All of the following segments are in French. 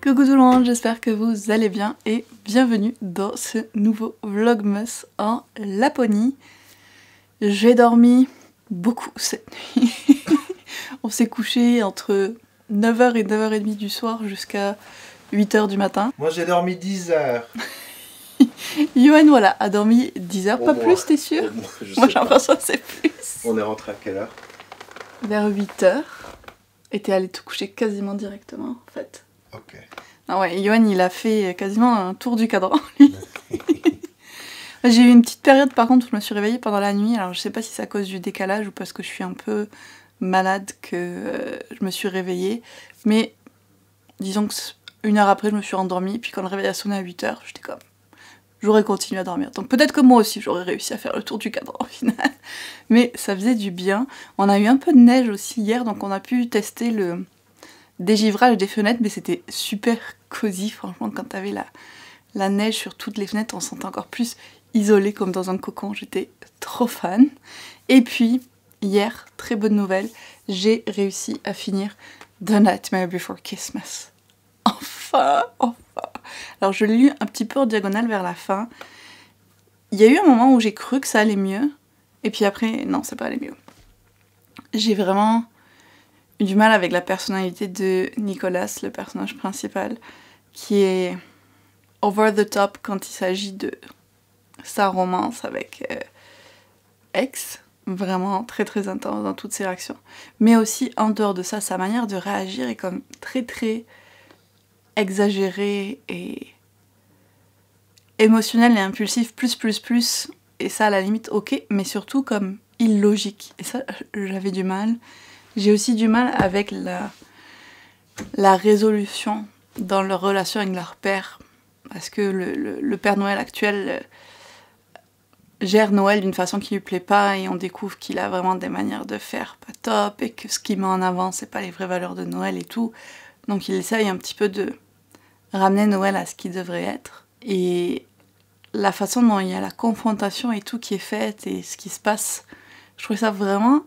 Coucou tout le monde, j'espère que vous allez bien et bienvenue dans ce nouveau Vlogmas en Laponie. J'ai dormi beaucoup cette nuit. On s'est couché entre 9h et 9h30 du soir jusqu'à 8h du matin. Moi j'ai dormi 10 heures. Yoann voilà, a dormi 10 heures, pas plus, t'es sûr? Moi j'ai l'impression que c'est plus. On est rentré à quelle heure? Vers 8h. Et t'es allé te coucher quasiment directement en fait. Ok. Ah ouais, Yoann il a fait quasiment un tour du cadran. J'ai eu une petite période par contre où je me suis réveillée pendant la nuit. Alors je sais pas si c'est à cause du décalage ou parce que je suis un peu malade que je me suis réveillée. Mais disons que 1 heure après je me suis rendormie. Puis quand le réveil a sonné à 8h, j'étais comme... J'aurais continué à dormir. Donc peut-être que moi aussi j'aurais réussi à faire le tour du cadran au final. Mais ça faisait du bien. On a eu un peu de neige aussi hier, donc on a pu tester le dégivrage des fenêtres, mais c'était super cosy franchement quand t'avais la neige sur toutes les fenêtres, on se sentait encore plus isolé comme dans un cocon, j'étais trop fan. Et puis hier, très bonne nouvelle, j'ai réussi à finir The Nightmare Before Christmas. Enfin. Alors je l'ai lu un petit peu en diagonale vers la fin. Il y a eu un moment où j'ai cru que ça allait mieux, et puis après, non, c'est pas allé mieux. J'ai vraiment eu du mal avec la personnalité de Nicolas, le personnage principal, qui est over the top quand il s'agit de sa romance avec X, vraiment très très intense dans toutes ses réactions. Mais aussi, en dehors de ça, sa manière de réagir est comme très très exagérée et émotionnelle et impulsive plus, et ça à la limite ok, mais surtout comme illogique. Et ça, j'avais du mal. J'ai aussi du mal avec la résolution dans leur relation avec leur père. Parce que le Père Noël actuel gère Noël d'une façon qui lui plaît pas et on découvre qu'il a vraiment des manières de faire pas top et que ce qu'il met en avant, c'est pas les vraies valeurs de Noël et tout. Donc il essaye un petit peu de ramener Noël à ce qu'il devrait être. Et la façon dont il y a la confrontation et tout qui est faite et ce qui se passe, je trouvais ça vraiment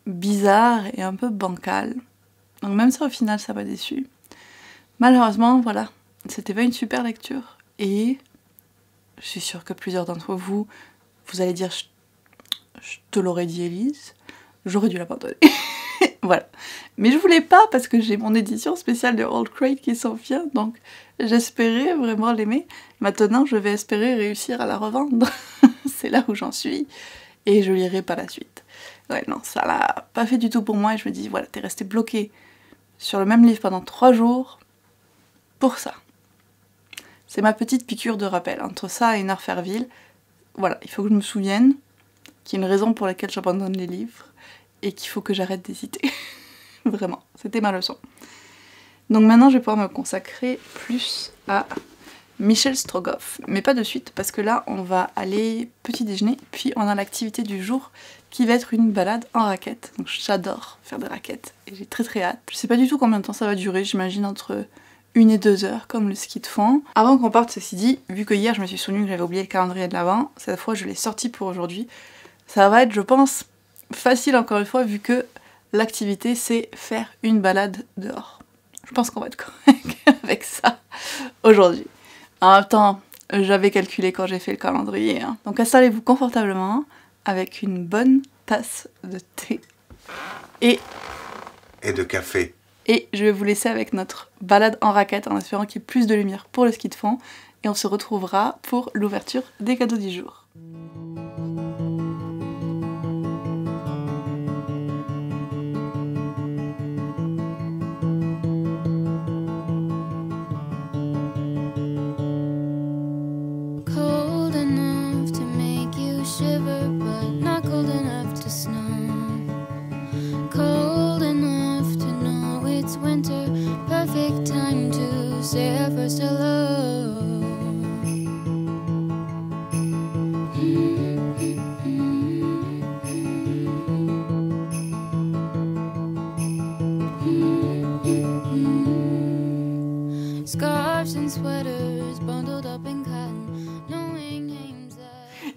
bizarre et un peu bancal. Donc même ça au final ça m'a déçu. Malheureusement voilà, c'était pas une super lecture et je suis sûre que plusieurs d'entre vous allez dire je te l'aurais dit Élise, j'aurais dû l'abandonner. Voilà. Mais je voulais pas parce que j'ai mon édition spéciale de Old Crate qui s'en vient, donc j'espérais vraiment l'aimer. Maintenant je vais espérer réussir à la revendre. C'est là où j'en suis et je lirai pas la suite. Ouais, non, ça l'a pas fait du tout pour moi et je me dis, voilà, t'es resté bloqué sur le même livre pendant 3 jours pour ça. C'est ma petite piqûre de rappel. Entre ça et Norfairville, voilà, il faut que je me souvienne qu'il y a une raison pour laquelle j'abandonne les livres et qu'il faut que j'arrête d'hésiter. Vraiment, c'était ma leçon. Donc maintenant, je vais pouvoir me consacrer plus à Michel Strogoff, mais pas de suite, parce que là, on va aller petit déjeuner, puis on a l'activité du jour qui va être une balade en raquette. Donc j'adore faire des raquettes, et j'ai très hâte. Je sais pas du tout combien de temps ça va durer, j'imagine entre 1 et 2 heures, comme le ski de fond. Avant qu'on parte, ceci dit, vu que hier je me suis souvenu que j'avais oublié le calendrier de l'Avent, cette fois je l'ai sorti pour aujourd'hui. Ça va être, je pense, facile encore une fois, vu que l'activité c'est faire une balade dehors. Je pense qu'on va être correct avec ça aujourd'hui. En même temps, j'avais calculé quand j'ai fait le calendrier. Hein. Donc installez-vous confortablement avec une bonne tasse de thé et de café. Et je vais vous laisser avec notre balade en raquette en espérant qu'il y ait plus de lumière pour le ski de fond. Et on se retrouvera pour l'ouverture des cadeaux du jour.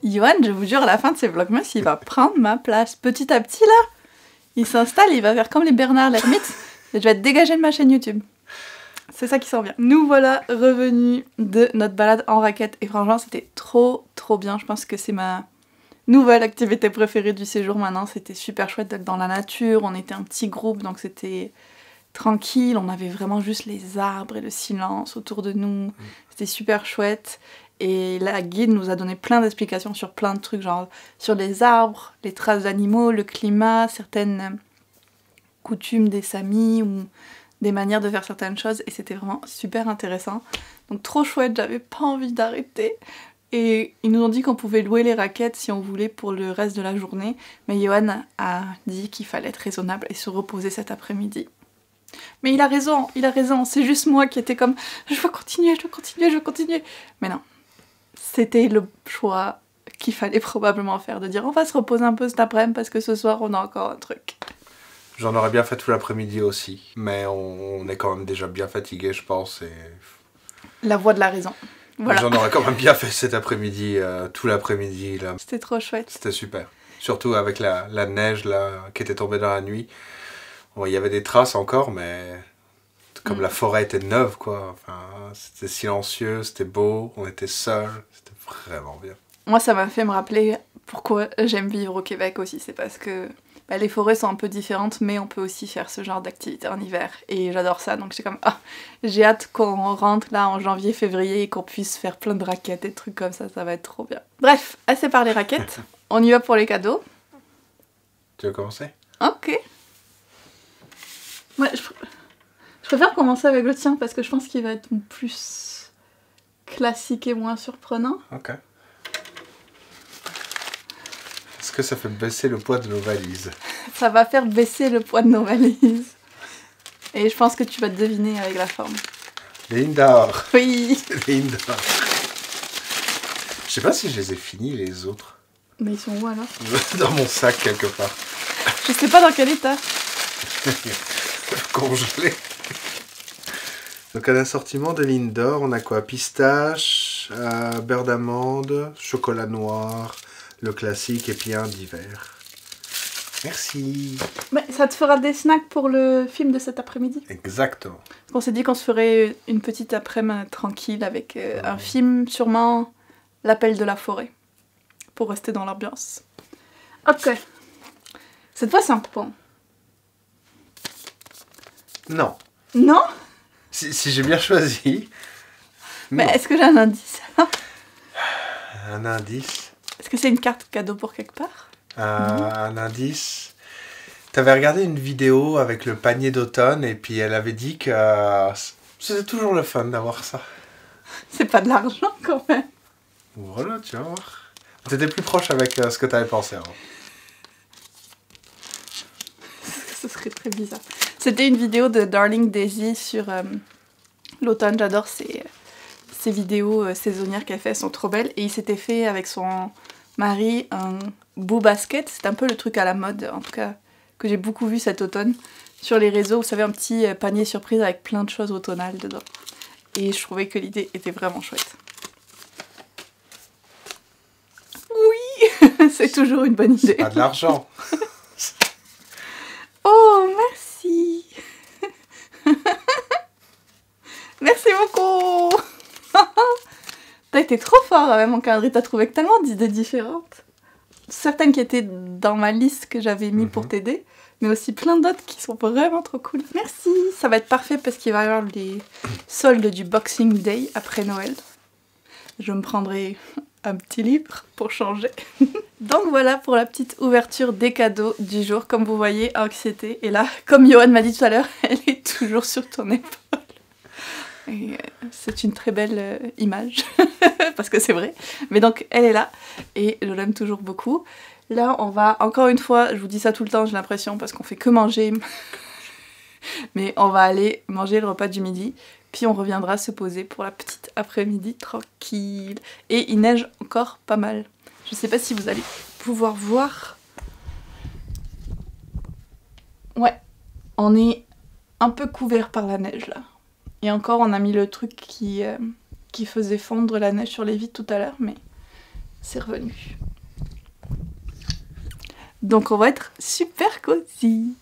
Yoann, je vous jure, à la fin de ces vlogmas, il va prendre ma place. Petit à petit, là, il s'installe, il va faire comme les Bernard l'ermite, et je vais être dégagée de ma chaîne YouTube. c'est ça qui sent bien. Nous voilà revenus de notre balade en raquette et franchement c'était trop bien. Je pense que c'est ma nouvelle activité préférée du séjour maintenant. C'était super chouette d'être dans la nature, on était un petit groupe donc c'était tranquille, on avait vraiment juste les arbres et le silence autour de nous. C'était super chouette. Et la guide nous a donné plein d'explications sur plein de trucs, genre sur les arbres, les traces d'animaux, le climat, certaines coutumes des Samis ou des manières de faire certaines choses. Et c'était vraiment super intéressant. Donc trop chouette, j'avais pas envie d'arrêter. Et ils nous ont dit qu'on pouvait louer les raquettes si on voulait pour le reste de la journée. Mais Johan a dit qu'il fallait être raisonnable et se reposer cet après-midi. Mais il a raison, c'est juste moi qui étais comme je veux continuer. Mais non. C'était le choix qu'il fallait probablement faire, de dire on va se reposer un peu cet après-midi parce que ce soir on a encore un truc. J'en aurais bien fait tout l'après-midi aussi, mais on est quand même déjà bien fatigué, je pense. Et... La voix de la raison. Voilà. J'en aurais quand même bien fait cet après-midi, tout l'après-midi. Là. C'était trop chouette. C'était super. Surtout avec la neige là, qui était tombée dans la nuit. Bon, il y avait des traces encore, mais comme la forêt était neuve, quoi. Enfin, c'était silencieux, c'était beau, on était seuls. C'était vraiment bien. Moi, ça m'a fait me rappeler pourquoi j'aime vivre au Québec aussi. C'est parce que les forêts sont un peu différentes, mais on peut aussi faire ce genre d'activité en hiver. Et j'adore ça, donc j'étais comme, j'ai hâte qu'on rentre là en janvier, février et qu'on puisse faire plein de raquettes et de trucs comme ça va être trop bien. Bref, assez parlé raquettes, on y va pour les cadeaux. Tu veux commencer? Ok. Ouais, je préfère commencer avec le tien parce que je pense qu'il va être plus classique et moins surprenant. Ok. Est-ce que ça fait baisser le poids de nos valises? Ça va faire baisser le poids de nos valises. Et je pense que tu vas deviner avec la forme. Les lignes d'or. Oui. Les lignes d'or. Je sais pas si je les ai finis les autres. Mais ils sont où alors? Dans mon sac quelque part. Je sais pas dans quel état. Congelé. Donc à l'assortiment de lignes d'or, on a quoi? Pistache, beurre d'amande, chocolat noir, le classique et puis un d'hiver. Merci. Mais ça te fera des snacks pour le film de cet après-midi. Exactement. On s'est dit qu'on se ferait une petite après-midi tranquille avec un film, sûrement L'appel de la forêt, pour rester dans l'ambiance. Ok. Cette fois c'est un pont. Non. Non? Si j'ai bien choisi. Mais non. est-ce que j'ai un indice? Un indice. Est-ce que c'est une carte cadeau pour quelque part? Un indice. T'avais regardé une vidéo avec le panier d'automne et puis elle avait dit que c'était toujours le fun d'avoir ça. C'est pas de l'argent quand même. Voilà, tu vas voir. T'étais plus proche avec ce que t'avais pensé avant. Ce serait très bizarre. C'était une vidéo de Darling Daisy sur l'automne. J'adore ces vidéos saisonnières qu'elle fait, elles sont trop belles. Et il s'était fait avec son mari un beau basket. C'est un peu le truc à la mode, en tout cas, que j'ai beaucoup vu cet automne. Sur les réseaux, vous savez, un petit panier surprise avec plein de choses automnales dedans. Et je trouvais que l'idée était vraiment chouette. Oui, c'est toujours une bonne idée. Pas de l'argent. Oh, merci. Merci beaucoup. T'as été trop fort avec mon calendrier, t'as trouvé tellement d'idées différentes. Certaines qui étaient dans ma liste que j'avais mis pour t'aider, mais aussi plein d'autres qui sont vraiment trop cool. Merci. Ça va être parfait parce qu'il va y avoir les soldes du Boxing Day après Noël. Je me prendrai un petit livre pour changer. Donc voilà pour la petite ouverture des cadeaux du jour. Comme vous voyez, anxiété. Et là, comme Johan m'a dit tout à l'heure, elle est toujours sur ton épaule. Et c'est une très belle image, parce que c'est vrai. Mais donc, elle est là, et je l'aime toujours beaucoup. Là, on va, encore une fois, je vous dis ça tout le temps, j'ai l'impression, parce qu'on fait que manger. Mais on va aller manger le repas du midi, puis on reviendra se poser pour la petite après-midi tranquille. Et il neige encore pas mal. Je sais pas si vous allez pouvoir voir. Ouais, on est un peu couvert par la neige, là. Et encore, on a mis le truc qui faisait fondre la neige sur les vitres tout à l'heure, mais c'est revenu. Donc on va être super cosy.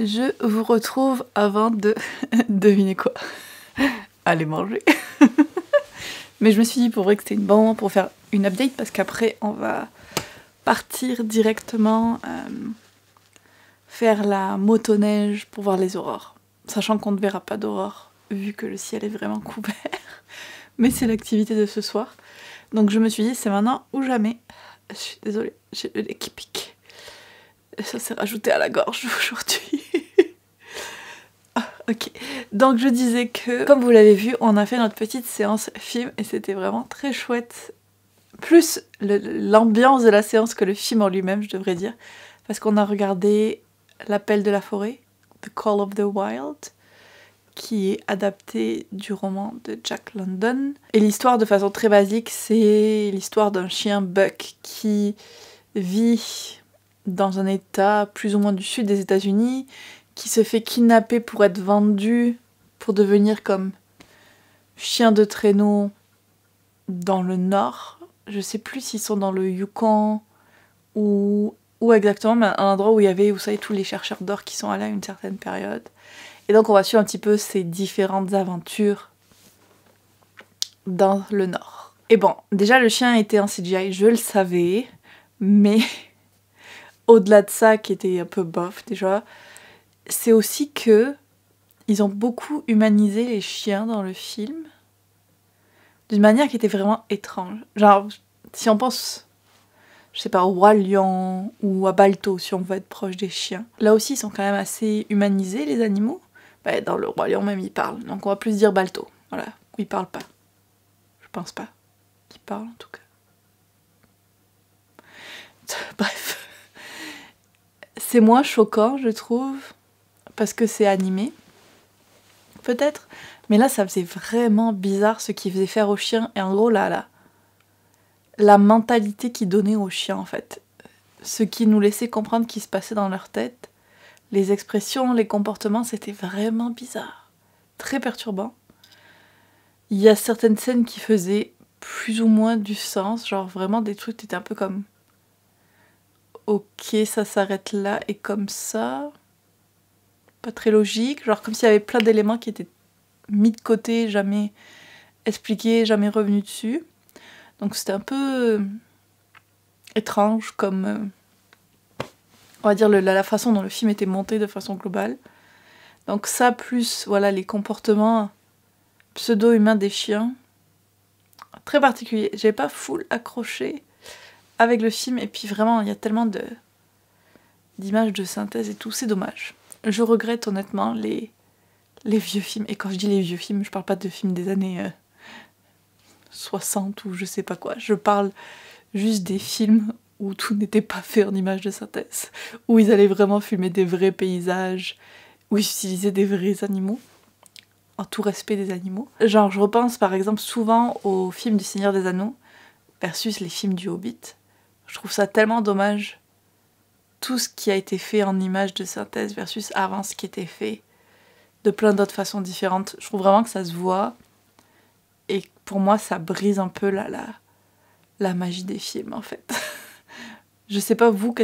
je vous retrouve avant de deviner quoi. Aller manger. Mais je me suis dit pour vrai que c'était une bonne moment pour faire une update parce qu'après on va partir directement faire la motoneige pour voir les aurores. Sachant qu'on ne verra pas d'aurore vu que le ciel est vraiment couvert. Mais c'est l'activité de ce soir. Donc je me suis dit c'est maintenant ou jamais. Je suis désolée, j'ai le nez qui pique. Et ça s'est rajouté à la gorge aujourd'hui. Ok, donc je disais que, comme vous l'avez vu, on a fait notre petite séance film et c'était vraiment très chouette. Plus l'ambiance de la séance que le film en lui-même, je devrais dire. Parce qu'on a regardé L'appel de la forêt, The Call of the Wild, qui est adapté du roman de Jack London. Et l'histoire, de façon très basique, c'est l'histoire d'un chien Buck qui vit dans un état plus ou moins du sud des États-Unis, qui se fait kidnapper pour être vendu, pour devenir comme chien de traîneau dans le nord. Je sais plus s'ils sont dans le Yukon ou exactement, mais un endroit où il y avait, vous savez, tous les chercheurs d'or qui sont allés à une certaine période. Et donc on va suivre un petit peu ces différentes aventures dans le nord. Et bon, déjà le chien était en CGI, je le savais, mais au-delà de ça, qui était un peu bof déjà, c'est aussi que ils ont beaucoup humanisé les chiens dans le film d'une manière qui était vraiment étrange. Genre, si on pense, je sais pas, au Roi Lion ou à Balto, si on veut être proche des chiens. Là aussi, ils sont quand même assez humanisés, les animaux. Bah, dans le Roi Lion même, ils parlent. Donc on va plus dire Balto. Voilà, ou ils parlent pas. Je pense pas qu'ils parlent, en tout cas. Bref. C'est moins choquant, je trouve, parce que c'est animé. Peut-être. Mais là, ça faisait vraiment bizarre ce qu'ils faisaient faire aux chiens. Et en gros, la mentalité qu'ils donnaient aux chiens, en fait. Ce qui nous laissait comprendre qu'il se passait dans leur tête. Les expressions, les comportements, c'était vraiment bizarre. Très perturbant. Il y a certaines scènes qui faisaient plus ou moins du sens. Genre vraiment des trucs qui étaient un peu comme... Ok, ça s'arrête là et comme ça... Pas très logique. Genre comme s'il y avait plein d'éléments qui étaient mis de côté, jamais expliqués, jamais revenus dessus. Donc c'était un peu étrange comme... on va dire la façon dont le film était monté de façon globale. Donc ça, plus voilà les comportements pseudo-humains des chiens, très particuliers. J'ai pas full accroché avec le film, et puis vraiment, il y a tellement d'images de synthèse et tout, c'est dommage. Je regrette honnêtement les vieux films, et quand je dis les vieux films, je parle pas de films des années 60 ou je sais pas quoi, je parle juste des films où tout n'était pas fait en images de synthèse, où ils allaient vraiment filmer des vrais paysages, où ils utilisaient des vrais animaux, en tout respect des animaux. Genre, je repense par exemple souvent aux films du Seigneur des Anneaux versus les films du Hobbit. Je trouve ça tellement dommage, tout ce qui a été fait en images de synthèse versus avant ce qui était fait de plein d'autres façons différentes. Je trouve vraiment que ça se voit, et pour moi ça brise un peu la magie des films en fait. Je sais pas vous,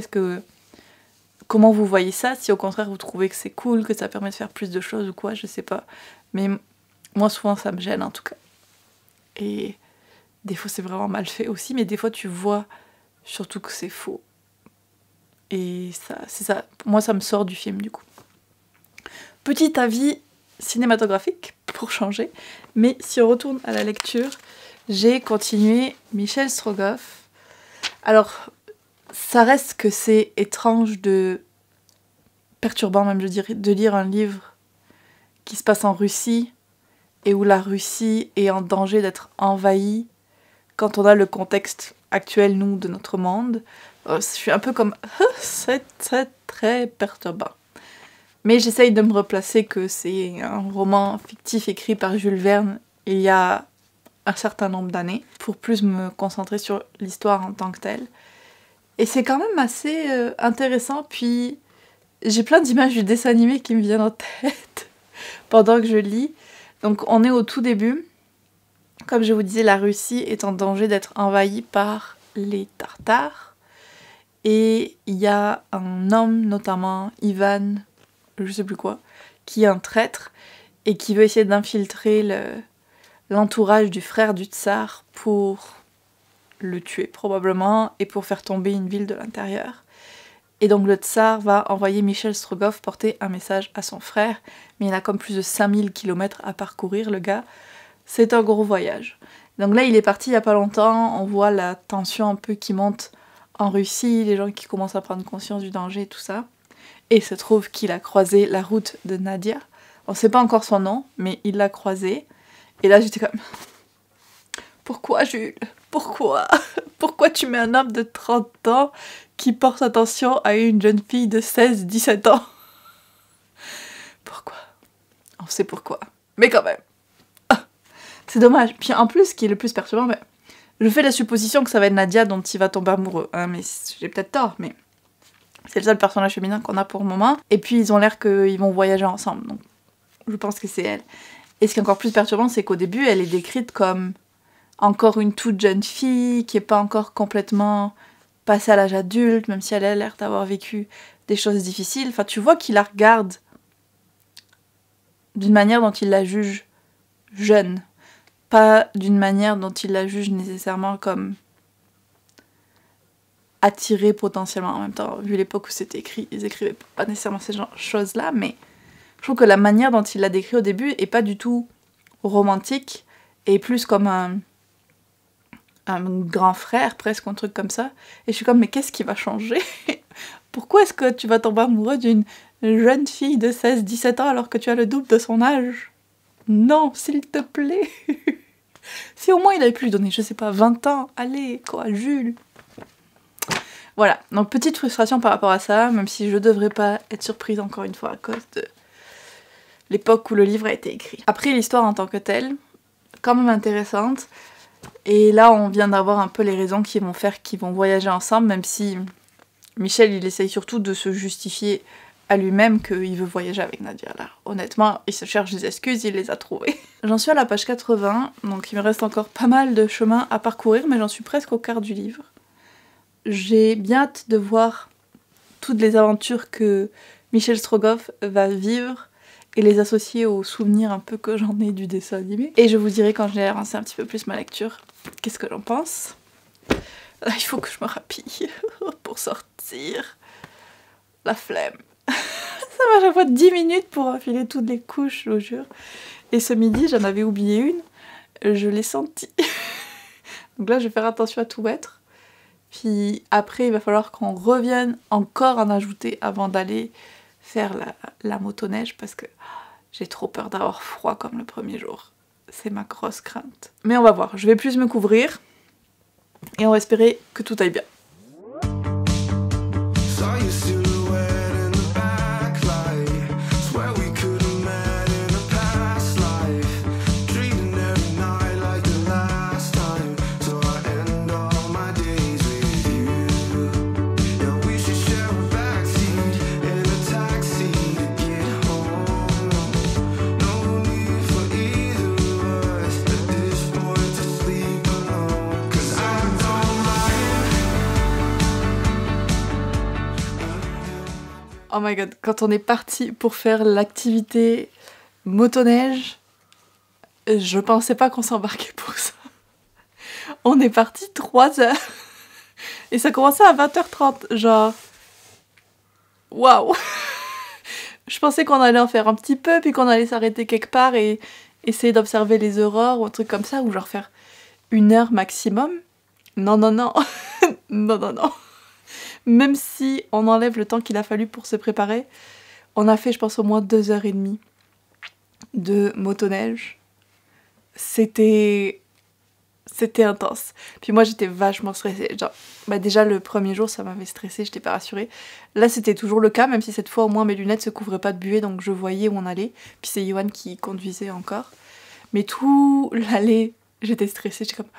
comment vous voyez ça, si au contraire vous trouvez que c'est cool, que ça permet de faire plus de choses ou quoi, je sais pas. Mais moi souvent ça me gêne en tout cas. Et des fois c'est vraiment mal fait aussi, mais des fois tu vois surtout que c'est faux. Et ça, c'est ça, moi ça me sort du film du coup. Petit avis cinématographique pour changer, mais si on retourne à la lecture, j'ai continué Michel Strogoff. Alors, ça reste que c'est étrange perturbant même je dirais, de lire un livre qui se passe en Russie et où la Russie est en danger d'être envahie quand on a le contexte actuel, nous, de notre monde. Je suis un peu comme... c'est très perturbant. Mais j'essaye de me replacer que c'est un roman fictif écrit par Jules Verne il y a un certain nombre d'années, pour plus me concentrer sur l'histoire en tant que telle. Et c'est quand même assez intéressant, puis j'ai plein d'images du dessin animé qui me viennent en tête pendant que je lis. Donc on est au tout début. Comme je vous disais, la Russie est en danger d'être envahie par les Tartares. Et il y a un homme, notamment Ivan, je sais plus quoi, qui est un traître et qui veut essayer d'infiltrer l'entourage du frère du tsar pour le tuer probablement et pour faire tomber une ville de l'intérieur. Et donc le tsar va envoyer Michel Strogoff porter un message à son frère, mais il a comme plus de 5000 km à parcourir le gars. C'est un gros voyage. Donc là il est parti il y a pas longtemps, on voit la tension un peu qui monte en Russie, les gens qui commencent à prendre conscience du danger et tout ça. Et il se trouve qu'il a croisé la route de Nadia. On sait pas encore son nom, mais il l'a croisée. Et là j'étais comme... Pourquoi Jules? Pourquoi? Pourquoi tu mets un homme de 30 ans qui porte attention à une jeune fille de 16-17 ans? Pourquoi? On sait pourquoi. Mais quand même. Ah, c'est dommage. Puis en plus, ce qui est le plus perturbant, ben, je fais la supposition que ça va être Nadia dont il va tomber amoureux. Hein, mais j'ai peut-être tort, mais c'est le seul personnage féminin qu'on a pour le moment. Et puis ils ont l'air qu'ils vont voyager ensemble. Donc je pense que c'est elle. Et ce qui est encore plus perturbant, c'est qu'au début, elle est décrite comme encore une toute jeune fille qui n'est pas encore complètement passée à l'âge adulte, même si elle a l'air d'avoir vécu des choses difficiles. Enfin, tu vois qu'il la regarde d'une manière dont il la juge jeune, pas d'une manière dont il la juge nécessairement comme attirée potentiellement. En même temps, vu l'époque où c'était écrit, ils écrivaient pas nécessairement ces choses-là, mais je trouve que la manière dont il l'a décrit au début est pas du tout romantique, et plus comme un grand frère, presque, un truc comme ça. Et je suis comme, mais qu'est-ce qui va changer? Pourquoi est-ce que tu vas tomber amoureux d'une jeune fille de 16-17 ans alors que tu as le double de son âge? Non, s'il te plaît. Si au moins il avait pu lui donner, je sais pas, 20 ans, allez, quoi, Jules. Voilà, donc petite frustration par rapport à ça, même si je devrais pas être surprise encore une fois à cause de l'époque où le livre a été écrit. Après, l'histoire en tant que telle, quand même intéressante. Et là, on vient d'avoir un peu les raisons qui vont faire qu'ils vont voyager ensemble, même si Michel, il essaye surtout de se justifier à lui-même qu'il veut voyager avec Nadia. Là, honnêtement, il se cherche des excuses, il les a trouvées. J'en suis à la page 80, donc il me reste encore pas mal de chemin à parcourir, mais j'en suis presque au quart du livre. J'ai bien hâte de voir toutes les aventures que Michel Strogoff va vivre et les associer aux souvenirs un peu que j'en ai du dessin animé. Et je vous dirai quand j'ai avancé un petit peu plus ma lecture, qu'est-ce que j'en pense. Il faut que je me rhabille pour sortir. La flemme. Ça m'a à chaque fois 10 minutes pour enfiler toutes les couches, je vous jure. Et ce midi, j'en avais oublié une, je l'ai sentie. Donc là, je vais faire attention à tout mettre. Puis après, il va falloir qu'on revienne encore en ajouter avant d'aller faire la motoneige parce que j'ai trop peur d'avoir froid comme le premier jour. C'est ma grosse crainte. Mais on va voir, je vais plus me couvrir et on va espérer que tout aille bien. Oh my god, quand on est parti pour faire l'activité motoneige, je pensais pas qu'on s'embarquait pour ça. On est parti 3 heures et ça commençait à 20h30, genre... Waouh. Je pensais qu'on allait en faire un petit peu, puis qu'on allait s'arrêter quelque part et essayer d'observer les aurores ou un truc comme ça, ou genre faire 1 heure maximum. Non, non, non. Non, non, non. Même si on enlève le temps qu'il a fallu pour se préparer, on a fait, je pense, au moins 2h30 de motoneige. C'était intense. Puis moi, j'étais vachement stressée. Genre, déjà, le premier jour, ça m'avait stressée, j'étais pas rassurée. Là, c'était toujours le cas, même si cette fois, au moins, mes lunettes se couvraient pas de buée, donc je voyais où on allait. Puis c'est Yohan qui conduisait encore. Mais tout l'allée, j'étais stressée, j'étais comme...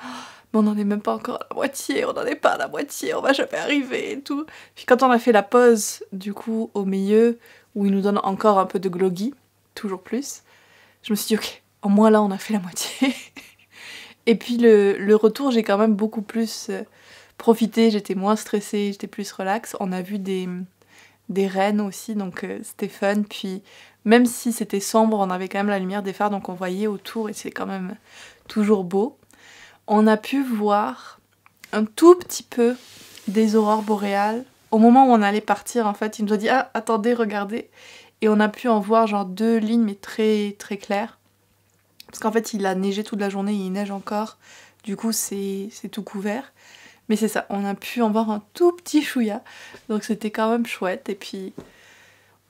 Mais on n'en est même pas encore à la moitié, on n'en est pas à la moitié, on va jamais arriver et tout. Puis quand on a fait la pause, du coup, au milieu, où il nous donne encore un peu de gloggy, toujours plus, je me suis dit, ok, au moins là, on a fait la moitié. Et puis le retour, j'ai quand même beaucoup plus profité, j'étais moins stressée, j'étais plus relax. On a vu des des rennes aussi, donc c'était fun. Puis même si c'était sombre, on avait quand même la lumière des phares, donc on voyait autour et c'est quand même toujours beau. On a pu voir un tout petit peu des aurores boréales. Au moment où on allait partir, en fait, il nous a dit « Ah, attendez, regardez !» Et on a pu en voir genre 2 lignes, mais très très claires. Parce qu'en fait, il a neigé toute la journée, il neige encore. Du coup, c'est tout couvert. Mais c'est ça, on a pu en voir un tout petit chouïa. Donc c'était quand même chouette. Et puis,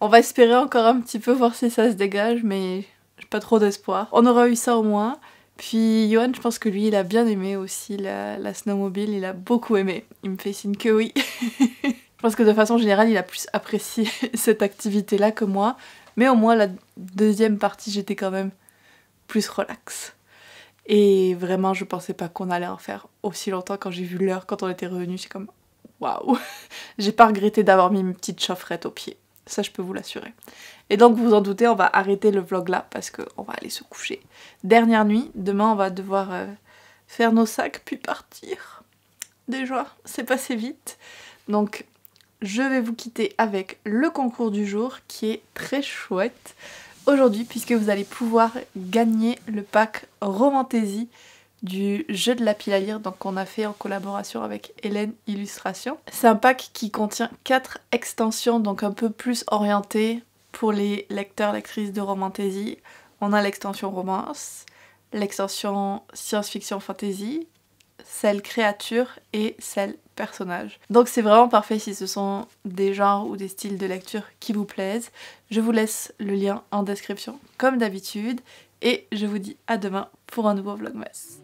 on va espérer encore un petit peu voir si ça se dégage, mais j'ai pas trop d'espoir. On aura eu ça au moins. Puis Johan, je pense que lui, il a bien aimé aussi la snowmobile. Il a beaucoup aimé. Il me fait signe que oui. Je pense que de façon générale, il a plus apprécié cette activité-là que moi. Mais au moins, la deuxième partie, j'étais quand même plus relax. Et vraiment, je pensais pas qu'on allait en faire aussi longtemps. Quand j'ai vu l'heure, quand on était revenus, j'ai comme waouh. J'ai pas regretté d'avoir mis mes petites chaufferettes aux pieds. Ça, je peux vous l'assurer. Et donc, vous vous en doutez, on va arrêter le vlog là parce qu'on va aller se coucher. Dernière nuit, demain, on va devoir faire nos sacs puis partir. Déjà, c'est passé vite. Donc, je vais vous quitter avec le concours du jour qui est très chouette aujourd'hui puisque vous allez pouvoir gagner le pack Romantaisie du jeu de la pile à lire donc qu'on a fait en collaboration avec Hélène Illustration. C'est un pack qui contient 4 extensions donc un peu plus orientées pour les lecteurs lectrices de Romantaisie. On a l'extension romance, l'extension science-fiction fantasy, celle créature et celle personnage. Donc c'est vraiment parfait si ce sont des genres ou des styles de lecture qui vous plaisent. Je vous laisse le lien en description comme d'habitude et je vous dis à demain pour un nouveau Vlogmas.